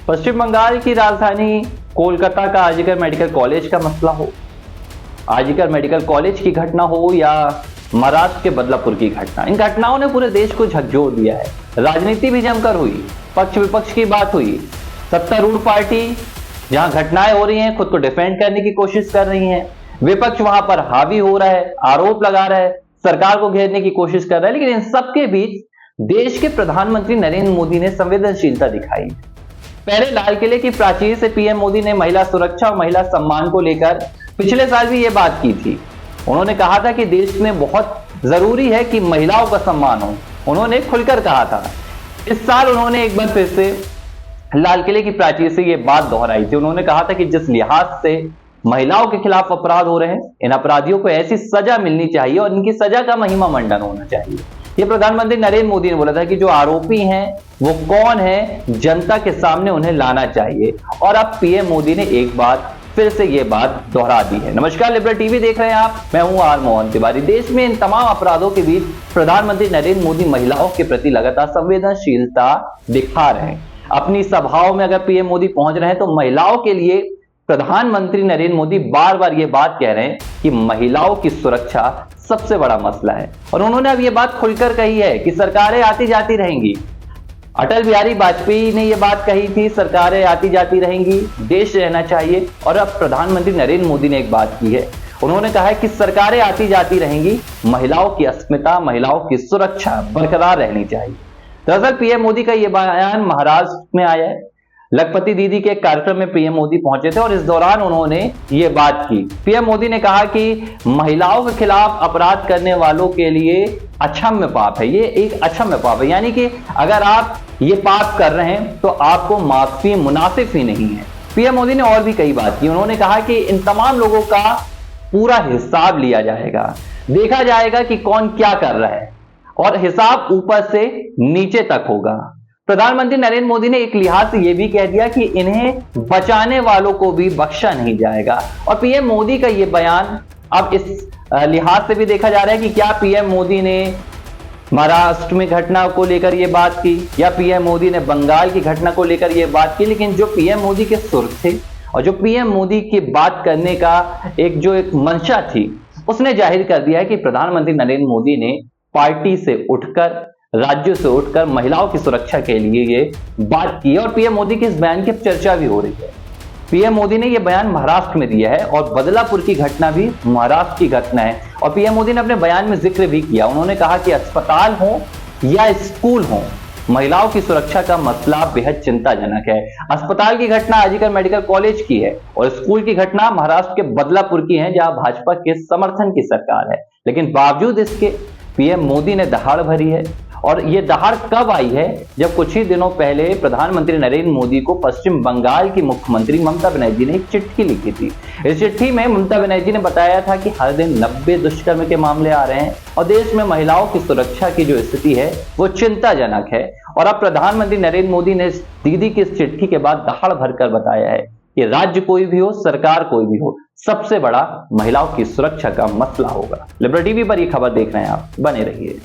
पश्चिम बंगाल की राजधानी कोलकाता का आरजीकर मेडिकल कॉलेज का मसला हो, आरजीकर मेडिकल कॉलेज की घटना हो या महाराष्ट्र के बदलापुर की घटना, इन घटनाओं ने पूरे देश को झकझोर दिया है। राजनीति भी जमकर हुई, पक्ष विपक्ष की बात हुई। सत्तारूढ़ पार्टी जहां घटनाएं हो रही हैं खुद को डिफेंड करने की कोशिश कर रही हैं, विपक्ष वहां पर हावी हो रहा है, आरोप लगा रहा है, सरकार को घेरने की कोशिश कर रहा है। लेकिन इन सबके बीच देश के प्रधानमंत्री नरेंद्र मोदी ने संवेदनशीलता दिखाई। पहले लाल किले की प्राचीर से पीएम मोदी ने महिला सुरक्षा और महिला सम्मान को लेकर पिछले साल भी ये बात की थी। उन्होंने कहा था कि देश में बहुत जरूरी है कि महिलाओं का सम्मान हो, उन्होंने खुलकर कहा था। इस साल उन्होंने एक बार फिर से लाल किले की प्राचीर से ये बात दोहराई थी। उन्होंने कहा था कि जिस लिहाज से महिलाओं के खिलाफ अपराध हो रहे हैं, इन अपराधियों को ऐसी सजा मिलनी चाहिए और इनकी सजा का महिमा मंडन होना चाहिए। ये प्रधानमंत्री नरेंद्र मोदी ने बोला था कि जो आरोपी हैं वो कौन है, जनता के सामने उन्हें लाना चाहिए। और अब पीएम मोदी ने एक बार फिर से ये बात दोहरा दी है। नमस्कार, लिबरल टीवी देख रहे हैं आप, मैं हूं आर मोहन तिवारी। देश में इन तमाम अपराधों के बीच प्रधानमंत्री नरेंद्र मोदी महिलाओं के प्रति लगातार संवेदनशीलता दिखा रहे हैं। अपनी सभाओं में अगर पीएम मोदी पहुंच रहे हैं तो महिलाओं के लिए प्रधानमंत्री नरेंद्र मोदी बार बार ये बात कह रहे हैं कि महिलाओं की सुरक्षा सबसे बड़ा मसला है। और उन्होंने अब ये बात खुलकर कही है कि सरकारें आती जाती रहेंगी। अटल बिहारी वाजपेयी ने यह बात कही थी, सरकारें आती जाती रहेंगी, देश रहना चाहिए। और अब प्रधानमंत्री नरेंद्र मोदी ने एक बात की है, उन्होंने कहा है कि सरकारें आती जाती रहेंगी, महिलाओं की अस्मिता, महिलाओं की सुरक्षा बरकरार रहनी चाहिए। दरअसल पीएम मोदी का यह बयान महाराष्ट्र में आया है। लखपति दीदी के कार्यक्रम में पीएम मोदी पहुंचे थे और इस दौरान उन्होंने ये बात की। पीएम मोदी ने कहा कि महिलाओं के खिलाफ अपराध करने वालों के लिए अक्षम्य पाप है, ये एक अक्षम्य पाप है, यानी कि अगर आप ये पाप कर रहे हैं तो आपको माफी मुनासिब ही नहीं है। पीएम मोदी ने और भी कई बात की। उन्होंने कहा कि इन तमाम लोगों का पूरा हिसाब लिया जाएगा, देखा जाएगा कि कौन क्या कर रहा है और हिसाब ऊपर से नीचे तक होगा। प्रधानमंत्री नरेंद्र मोदी ने एक लिहाज से यह भी कह दिया कि इन्हें बचाने वालों को भी बख्शा नहीं जाएगा। और पीएम मोदी का यह बयान अब इस लिहाज से भी देखा जा रहा है कि क्या पीएम मोदी ने महाराष्ट्र में घटना को लेकर यह बात की या पीएम मोदी ने बंगाल की घटना को लेकर यह बात की। लेकिन जो पीएम मोदी के सुर थे और जो पीएम मोदी की बात करने का एक मंशा थी, उसने जाहिर कर दिया है कि प्रधानमंत्री नरेंद्र मोदी ने पार्टी से उठकर, राज्यों से उठकर महिलाओं की सुरक्षा के लिए ये बात की। और पीएम मोदी के इस बयान की चर्चा भी हो रही है। पीएम मोदी ने यह बयान महाराष्ट्र में दिया है और बदलापुर की घटना भी महाराष्ट्र की घटना है। और पीएम मोदी ने अपने बयान में जिक्र भी किया। उन्होंने कहा कि अस्पताल हो या स्कूल हो, महिलाओं की सुरक्षा का मसला बेहद चिंताजनक है। अस्पताल की घटना आरजीकर मेडिकल कॉलेज की है और स्कूल की घटना महाराष्ट्र के बदलापुर की है, जहां भाजपा के समर्थन की सरकार है। लेकिन बावजूद इसके पीएम मोदी ने दहाड़ भरी है। और ये दहाड़ कब आई है? जब कुछ ही दिनों पहले प्रधानमंत्री नरेंद्र मोदी को पश्चिम बंगाल की मुख्यमंत्री ममता बनर्जी ने एक चिट्ठी लिखी थी। इस चिट्ठी में ममता बनर्जी ने बताया था कि हर दिन 90 दुष्कर्म के मामले आ रहे हैं और देश में महिलाओं की सुरक्षा की जो स्थिति है वो चिंताजनक है। और अब प्रधानमंत्री नरेंद्र मोदी ने दीदी की इस चिट्ठी के बाद दहाड़ भरकर बताया है कि राज्य कोई भी हो, सरकार कोई भी हो, सबसे बड़ा महिलाओं की सुरक्षा का मसला होगा। लिबरल टीवी पर यह खबर देख रहे हैं आप, बने रहिए।